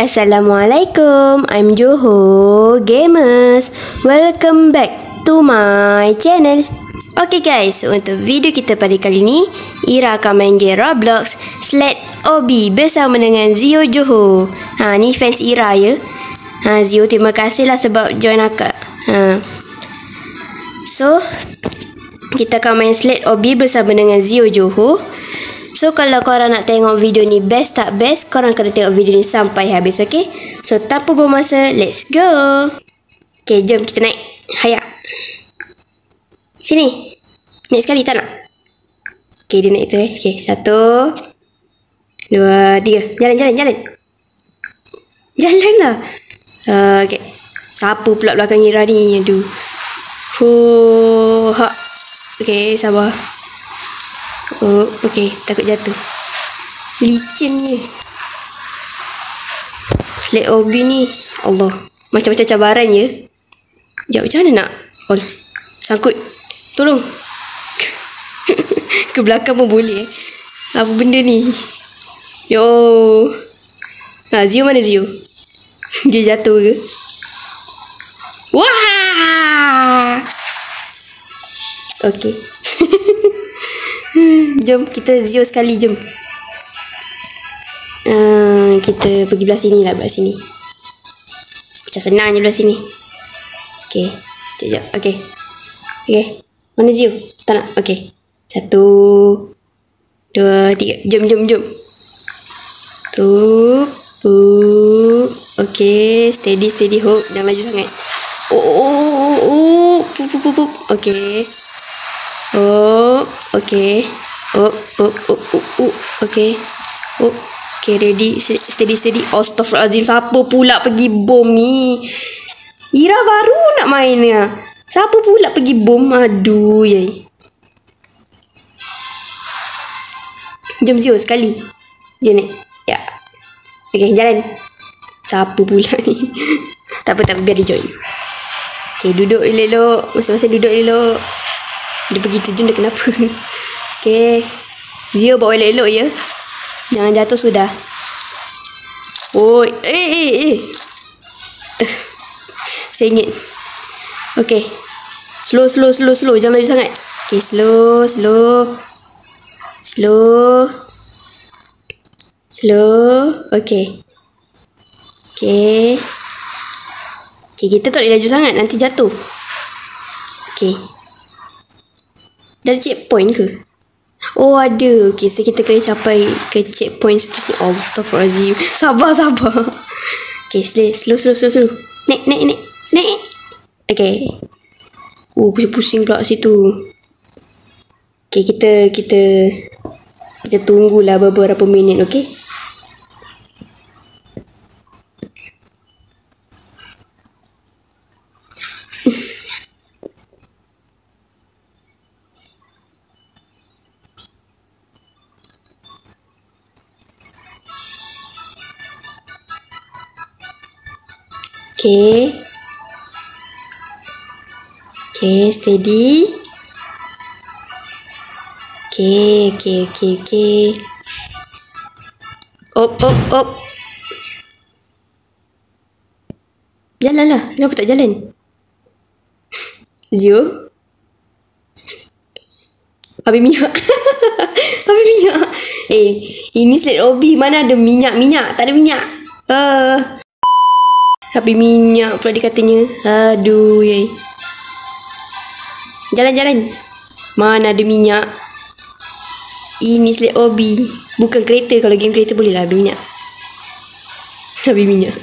Assalamualaikum, I'm Joho Gamers. Welcome back to my channel. Okay guys, so untuk video kita pada kali ni, Ira akan main game Roblox Sled Obby bersama dengan Zio Joho. Ni fans Ira ya. Zio, terima kasih lah sebab join akak. So kita akan main Sled Obby bersama dengan Zio Joho. So kalau korang nak tengok video ni best tak best, korang kena tengok video ni sampai habis, okay? So tanpa buang masa, let's go. Okay, jom kita naik. Hayak. Sini. Naik sekali tak nak? Okay, dia naik tu Okay, 1 2 3. Jalan. Jalan lah. Okay. Siapa pula belakang Ira ni? Aduh. Okay, sabar. Okay, takut jatuh. Licinnya Sled Obby ni, Allah, macam-macam cabaran je. Sekejap, macam mana nak sangkut? Tolong. Ke belakang pun boleh Apa benda ni? Yo. Zio mana Zio? Dia jatuh ke? Wah. Okay. Jom kita Zio sekali, jom. Kita pergi belah sini lah, belah sini. Macam senang je belah sini. Okay, sekejap. Okay. Mana Zio? Tak nak? Okay, 1 2 3. Jom. Okay, steady, hope. Jangan laju sangat. Okay. Okay. Okay. Okay, ready. Steady. Astaghfirullahaladzim, siapa pula pergi bom ni? Ira baru nak main ni. Siapa pula pergi bom? Aduh, yai. Jom Zio sekali. Jom ni. Ya. Okay, jalan. Siapa pula ni? Tak apa, biar dia join. Okay, duduk elok-elok. Masing-masing duduk elok. Dia pergi terjun dah, kenapa? Okay, Zio bawa elok-elok ya. Jangan jatuh sudah. Saya ingat. Okay, slow. Jangan laju sangat. Okay, slow. Okay, kita tak boleh laju sangat, nanti jatuh. Okay. Dah ada checkpoint ke? Oh, ada. Okay, so kita kena capai ke checkpoint seterusnya. Astaghfirullahaladzim. Sabar. Okay, slow. Naik. Okay. Pusing pula situ. Okay, kita tunggulah beberapa minit, okay? Okay, steady. Okay. Op. Jalan lah. Kenapa tak jalan? Zio? Habis minyak. Ini Sled Obby, mana ada minyak? Tak ada minyak. Habis minyak pula dia katanya. Aduh, yai. Jalan. Mana ada minyak? Ini Sled Obby, bukan kereta. Kalau game kereta boleh lah habis minyak.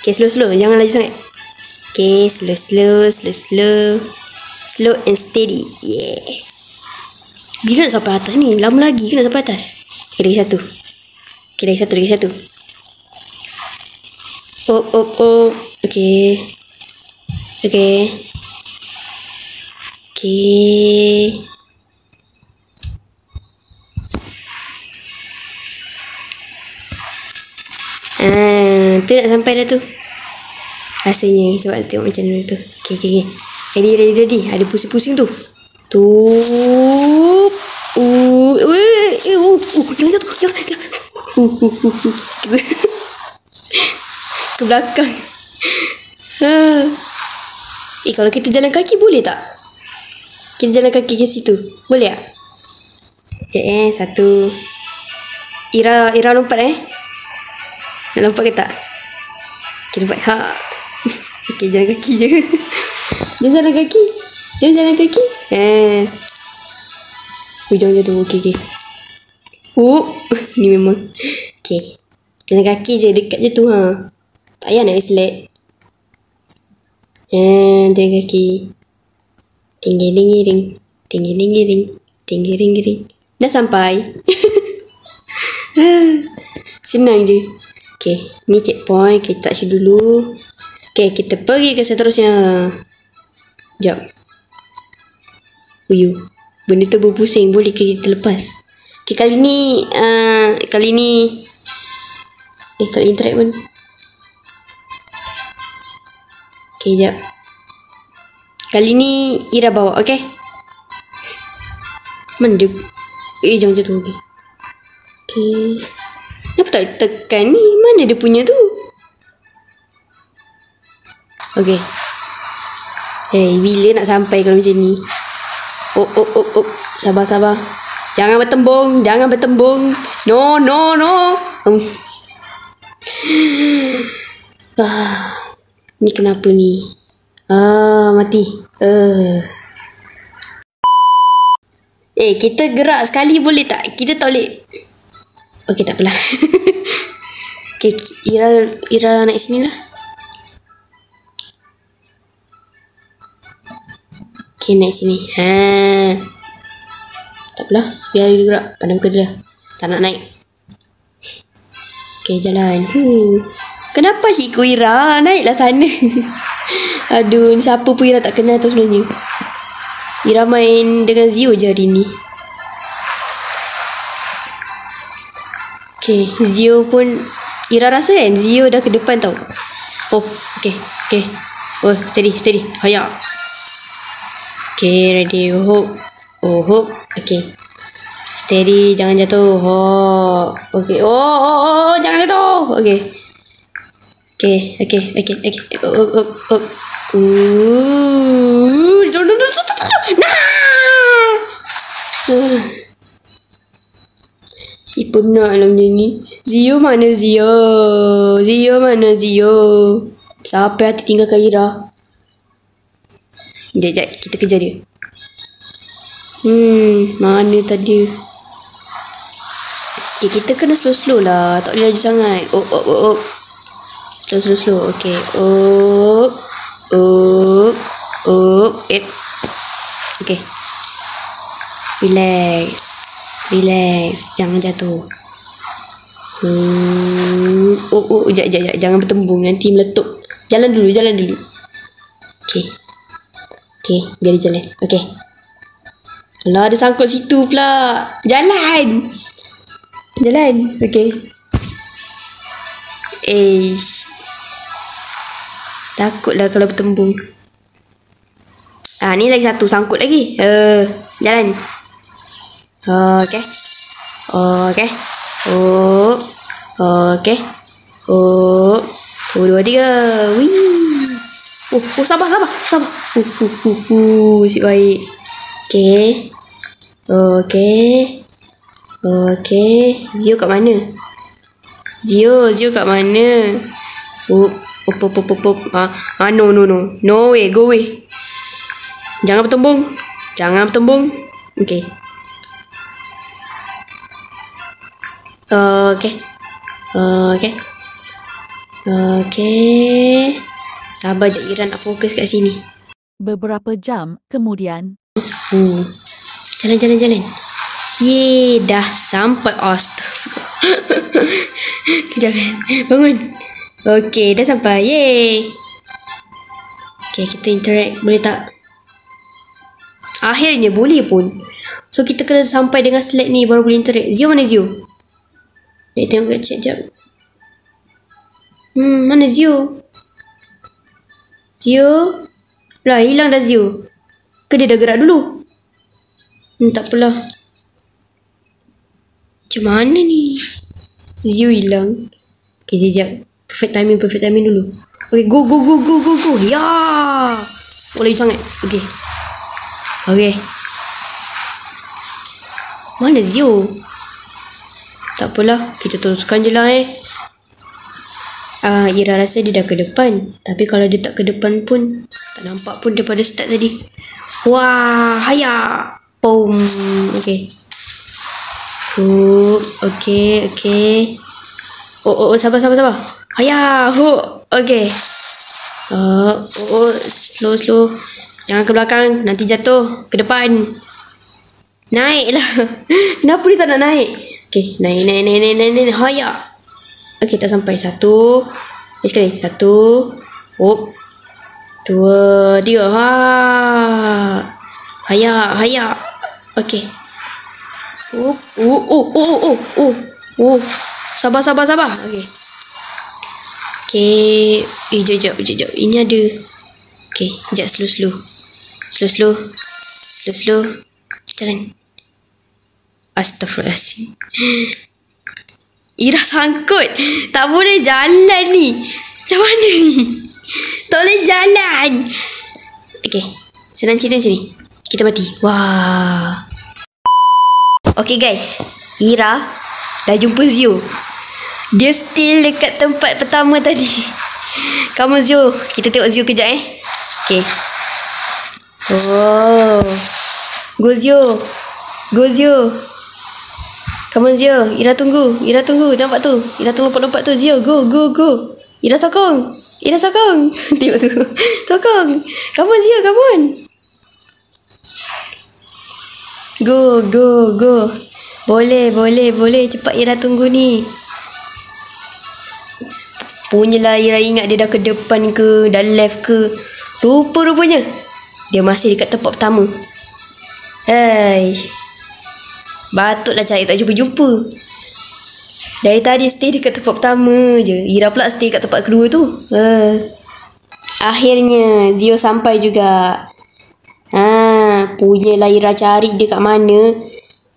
Okay, slow. Jangan laju sangat. Okay, slow. Slow and steady. Yeah. Bila nak sampai atas ni? Lama lagi ke nak sampai atas? Okay, lagi satu. Okay. Tu nak sampai dah tu rasanya. Cuba tengok macam mana tu. Okay. Ready. Ada pusing-pusing tu. Jangan jatuh. Ke belakang. Kalau kita jalan kaki boleh tak? Kita jalan kaki ke situ. Boleh tak? Sekejap satu. Ira lompat Nak lompat ke tak? Okay, lompat. Okay, jalan kaki je. Jom jalan kaki. Hujung je tu. Okay. Ni memang. Okay. Jalan kaki je. Dekat je tu. Tak payah nak select. Jalan kaki. Tinggi-ring. Dah sampai. Senang je. Okay. Ni checkpoint. Kita touch dulu. Okay. Kita pergi ke seterusnya. Sekejap. Benda tu berpusing. Boleh ke kita lepas? Okay. Kali ni tak interact pun. Okay, sekejap. Kali ni Ira bawa, okay? Mana dia? Jangan jatuh, okay. Okay. Kenapa tak tekan ni? Mana dia punya tu? Okay. Bila nak sampai kalau macam ni? Sabar. Jangan bertembung. No. Ni kenapa ni? Mati. Kita gerak sekali boleh tak? Kita tak boleh. Okey, tak apalah. Okay, Ira naik sini lah. Okay, naik sini. Tak apalah. Biar dia gerak. Pandang muka dia. Tak nak naik. Okay, jalan. Kenapa cikgu Ira? Naiklah sana. Aduh, siapa pun Ira tak kenal tu sebenarnya. Ira main dengan Zio je hari ni. Okay, Zio pun Ira rasa kan Zio dah ke depan tau. Okay. Steady. Hayak. Okay, ready. Hope. Okay. Steady, jangan jatuh. Okay. Jangan jatuh. Okay. Penat lah macam ni. Zio mana Zio? Sampai hati tinggalkan Ira. Sekejap, kita kejar dia. Mana tadi? Okay, kita kena slow lah. Tak boleh laju sangat. Slow. Okay. Okay. Relax. Jangan jatuh. Sekejap. Jangan bertembung. Nanti meletup. Jalan dulu. Okay. Biar dia jalan. Okay. Alah, dia sangkut situ pula. Jalan. Okay. Takutlah kalau bertembung. Ni lagi satu. Sangkut lagi. Jalan. Okay. 2, 3. Wih. Sabar. Sip baik. Okay. Zio kat mana? Zio kat mana? No way, go away. Jangan bertembung. Okay. Sabar je, Ira nak fokus kat sini. Beberapa jam kemudian. Jalan. Dah sampai. Astaghfirullah. Jangan. Bangun. Okay, dah sampai. Okay, kita interact. Boleh tak? Akhirnya boleh pun. So, kita kena sampai dengan select ni baru boleh interact. Zio mana Zio? Nak tengok kat chat jap. Mana Zio? Lah, hilang dah Zio. Ke dia dah gerak dulu? Tak apalah. Macam mana ni? Zio hilang. Okay, sekejap. Perfect timing dulu. Okay, go. Ya. Boleh sangat. Okay. Mana Zio? Tak apalah, kita teruskan je lah Ira rasa dia dah ke depan. Tapi kalau dia tak ke depan pun, tak nampak pun daripada start tadi. Wah, haya. Boom. Okay. Okay. Oh, sabar. Haya. Okay. Slow. Jangan ke belakang, nanti jatuh. Ke depan. Naik lah. Kenapa dia tak nak naik? Okay, naik. Haya. Okay, tak sampai. 1. Sekali. 1. 2, 3. Haya. Okay. Sabar. Okay. Jap. Ini ada. Okay, sekejap. Slow. Jalan. Astaghfirullahaladzim. Ira sangkut. Tak boleh jalan ni. Macam mana ni? Tak boleh jalan. Okay, senang cerita macam ni. Kita mati. Wah. Okay guys, Ira dah jumpa Zio. Dia still dekat tempat pertama tadi. Come on Zio, kita tengok Zio kejap Okay. Go Zio. Come on Zio, Ira tunggu. Nampak tu, Ira tunggu lompat tu. Zio, go. Ira sokong. Tengok tu. Sokong. Come on Zio, come on. Go. Boleh. Cepat Ira tunggu ni. Punyalah Ira ingat dia dah ke depan ke, dah left ke. Rupanya dia masih dekat tempat pertama. Patutlah cari tak jumpa. Dari tadi stay dekat tempat pertama je. Ira pula stay kat tempat kedua tu. Akhirnya Zio sampai juga. Punyalah Ira cari dia kat mana.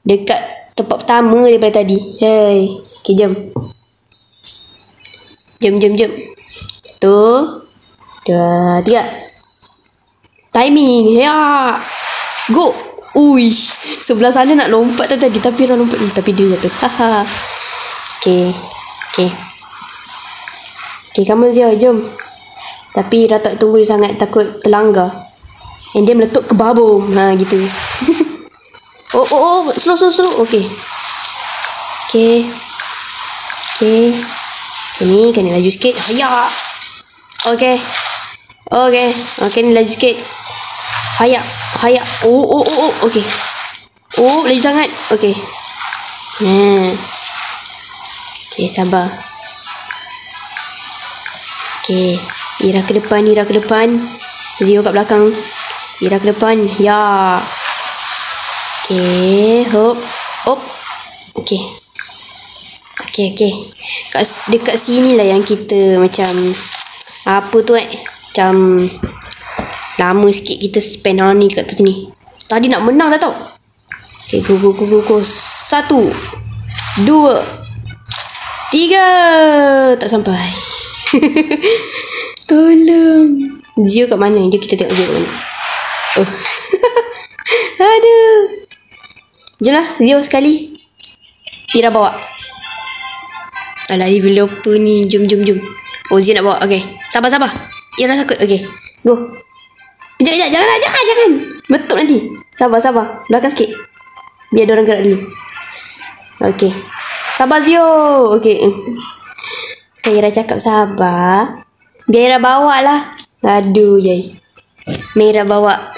Dekat tempat pertama daripada tadi. Okay, jom. Jom. 1, 2, 3. Timing. Ya. Go. Uish. Sebelah sana nak lompat tu tadi. Tapi Ira lompat ni. Tapi dia jatuh. Okay, kamu Zio, jom. Tapi Ira tak tunggu dia sangat. Takut terlanggar. And dia meletup ke babung. Gitu. Slow. Okay. Ini kena laju sikit. Haya. Okay, ni laju sikit. Haya. Okay. Laju sangat. Okay. Okay, sabar. Okay, Ira ke depan. Zio kat belakang. Ira ke depan. Ya. Okay, hop. Okay. Dekat sini lah yang kita macam apa tu macam lama sikit kita spend ni kat sini. Tadi nak menang dah tau. Okay, go. 1, 2, 3. Tak sampai. Tolong. Zio kat mana? Jom kita tengok Zio kat mana. Aduh. Jom lah Zio sekali. Ira bawa. Alah, developer ni. Jom. Zio nak bawa. Okay, sabar. Ira takut. Okay, go. Kejap. Jangan. Betul nanti. Sabar. Belakang sikit. Biar diorang gerak dulu. Okay. Sabar Zio. Okay. Ira cakap sabar. Biar Ira bawa lah. Aduh, yai. Ira bawa.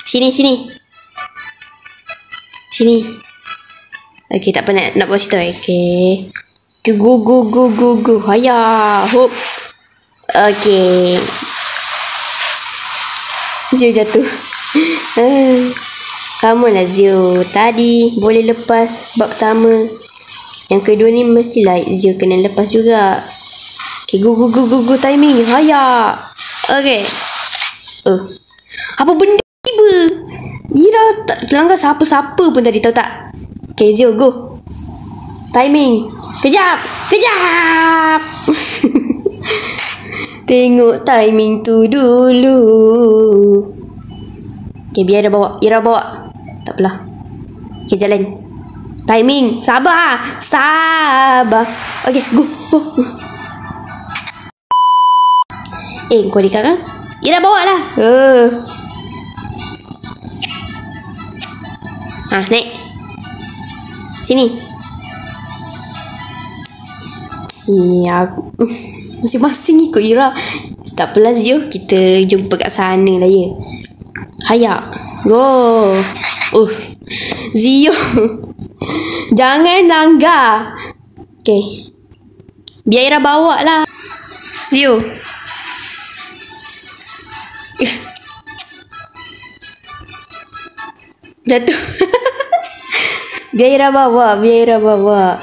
Sini. Okay, tak apa nak bawa situ. Okay. Go. Haya. Hop. Okay. Zio jatuh. Kamu lah Zio. Tadi boleh lepas bab pertama. Yang kedua ni mestilah Zio kena lepas juga. Okay, go. Timing. Haya. Okay. Apa benda tiba? Ira tak langgar siapa-siapa pun tadi, tahu tak? Okay, Zio, go. Timing. Kejap. Kejap. Tengok timing tu dulu. Okay, biar Ira bawa. Tak apalah. Okay, jalan. Timing. Sabar. Sabar. Okay, go. Kau di kakak. Ira bawa lah. Naik. Sini. Ya, masing-masing ikut Ira. Tak apalah Zio, kita jumpa kat sana lah ya. Hayak. Go. Zio. Jangan langgar. Okay. Biar Ira bawa lah. Zio. Jatuh. Biar Ira bawa. Biar Ira bawa.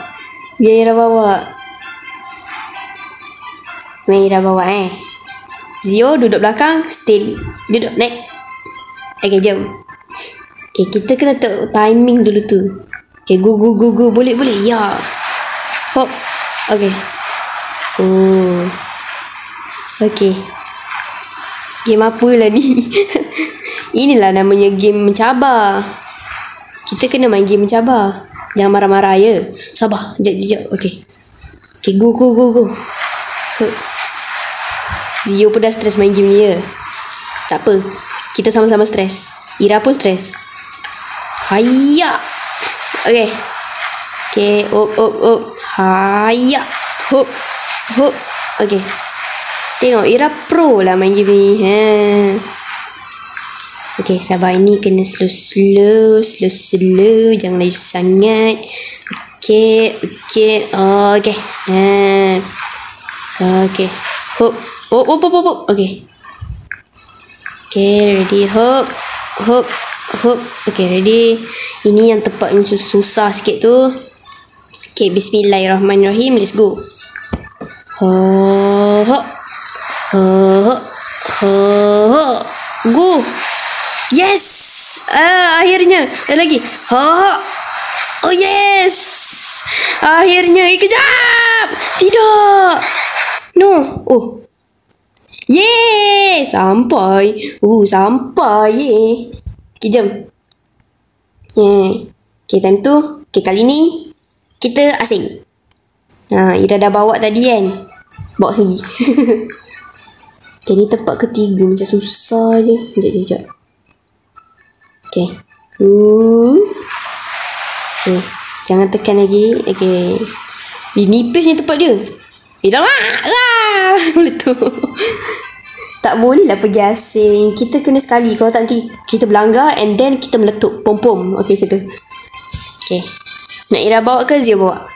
Zio duduk belakang. Steady. Duduk naik. Okay, jom. Okay, kita kena timing dulu tu. Okay, go. Boleh. Ya. Hop. Okay. Okay. Game apa lah ni? Inilah namanya game mencabar. Kita kena main game mencabar. Jangan marah-marah ya. Sabar. Sekejap. Okay. Okay, go. Zio pun dah stres main game ni ya. Tak apa. Kita sama-sama stres. Ira pun stres. Hayak. Okay. Okay. Up. Hayak. Hop. Okay. Tengok Ira pro lah main game ni. Okay, sabar. Ini kena slow. Jangan laju sangat. Okay. Okay. Okay. Hop. Okay. Okay, ready. Hop. Okay, ready. Ini yang tempat macam susah sikit tu. Okay, bismillahirrahmanirrahim. Let's go. Hop. Go. Yes. Akhirnya. Lagi. Oh yes. Akhirnya. Kejap. Tidak. No. Yes. Sampai. Okay, jom. Okay, time tu. Okay, kali ni kita asing. Ira dah bawa tadi kan. Bawa sendiri. Okay, ni tempat ketiga. Macam susah je. Sekejap. Okay. Okay. Jangan tekan lagi. Okay. Nipis ni tempat dia. Dah lah. Meletup. Tak boleh lah pergi asing. Kita kena sekali. Kalau tak nanti kita berlanggar and then kita meletup. Pom. Okay, situ. Okay. Nak Ira bawa ke Zio bawa?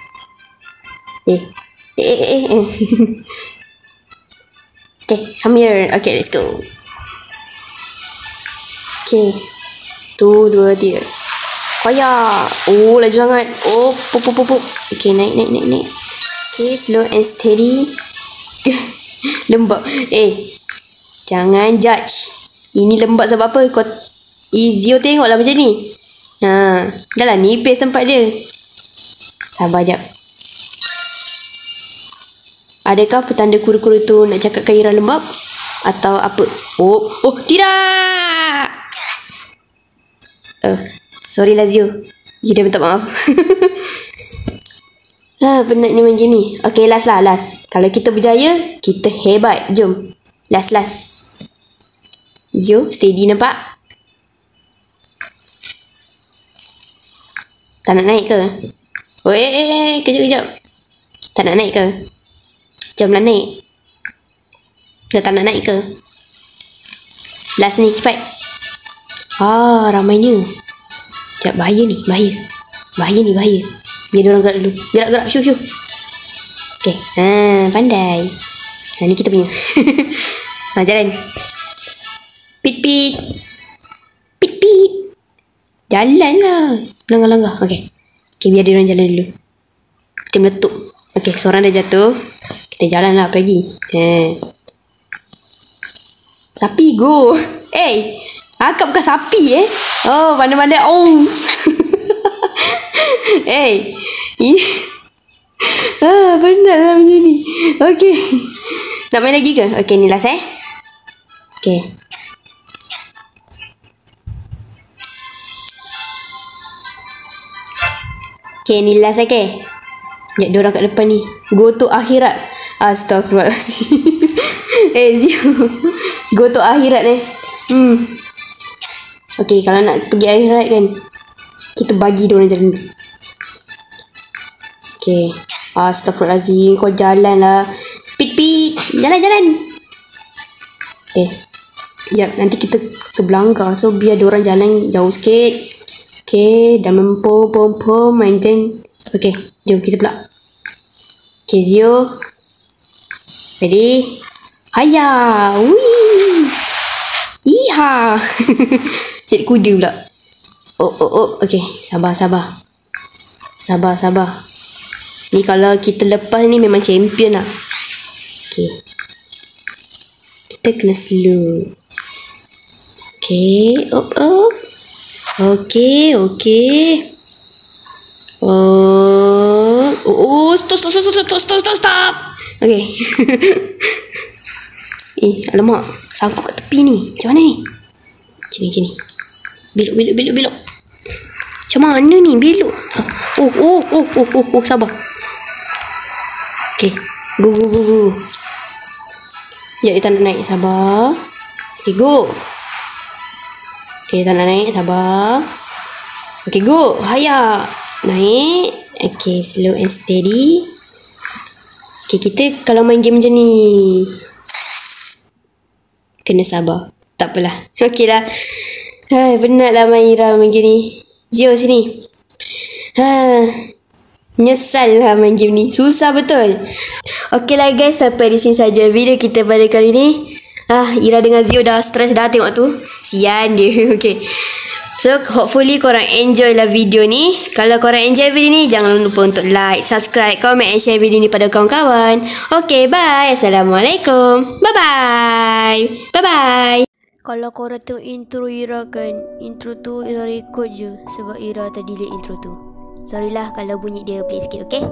Okay, come here. Okay, let's go. Okay. 1, 2, 3. Payah. Laju sangat. Pop. Okay, naik. Okay, slow and steady. Lembab. Jangan judge. Ini lembab sebab apa? Zio tengoklah macam ni. Dah lah nipis tempat dia. Sabar jap. Adakah petanda kura-kura tu nak cakapkan Ira lembab? Atau apa? Tidak! Sorry lah Zio. Ira minta maaf. Penatnya main game ni. Okay, last. Kalau kita berjaya, kita hebat. Jom. Last. Zio, steady nampak? Tak nak naik ke? Kejap. Tak nak naik ke? Jomlah naik. Dah tak nak naik ke? Last ni, cepat. Ramainya. Sekejap, bahaya ni. Bahaya. Biar diorang gerak dulu. Gerak. Syuh. Okay. Pandai. Ni kita punya. Jalan. Pit. Jalan lah. Langgar. Okay, biar diorang jalan dulu. Kita meletup. Okay, seorang dah jatuh. Kita jalan lah pergi. Sapi go. Akak bukan sapi pandai-pandai. Ini Penatlah macam ni. Okay. Nak main lagi ke? Okay, ni last Okay. Okay, ni last okay. Sekejap, diorang kat depan ni. Go to akhirat. Astaghfirullahaladzim. Zio. Go to akhirat Okay, kalau nak pergi akhirat kan, kita bagi diorang jalan dulu. Okay. Astaghfirullahaladzim. Kau jalan lah. Pit. Jalan. Okay. Sekejap, nanti kita ke belanggar. So, biar diorang jalan jauh sikit. Okay. Dah mempom. And then. Okay. Jom kita pula. Okay, Zio. Ready? Hayya. Wih. Iha. Jadi kuda pula. Oh. Okay. Sabar. Ni kalau kita lepas ni memang champion lah. Okay. Kita kena slow. Okay. Oh. Okay. Oh. Stop. Okay. Alamak. Sangkut kat tepi ni. Macam mana ni? Macam ni. Belok. Macam mana ni? Belok. Oh. Sabar. Okay. Go. Sekejap, dia tak nak naik. Sabar. Okay, go. Okay, tak nak naik. Sabar. Okay, go. Hayya. Naik. Okay, slow and steady. Okay, kita kalau main game macam ni, kena sabar. Tak apalah. Okay lah. Penat lah main game ni. Zio sini. Nyesal lah main game ni. Susah betul. Okay lah guys, sampai di sini saja video kita pada kali ni. Ira dengan Zio dah stress dah tengok tu. Sian dia. Okay. So hopefully korang enjoy lah video ni. Kalau korang enjoy video ni, jangan lupa untuk like, subscribe, comment and share video ni pada kawan-kawan. Okay, bye. Assalamualaikum. Bye-bye. Kalau korang tengok intro Ira kan, intro tu Ira record je sebab Ira tadi delete intro tu. Sorry lah kalau bunyi dia pelik sikit, okay?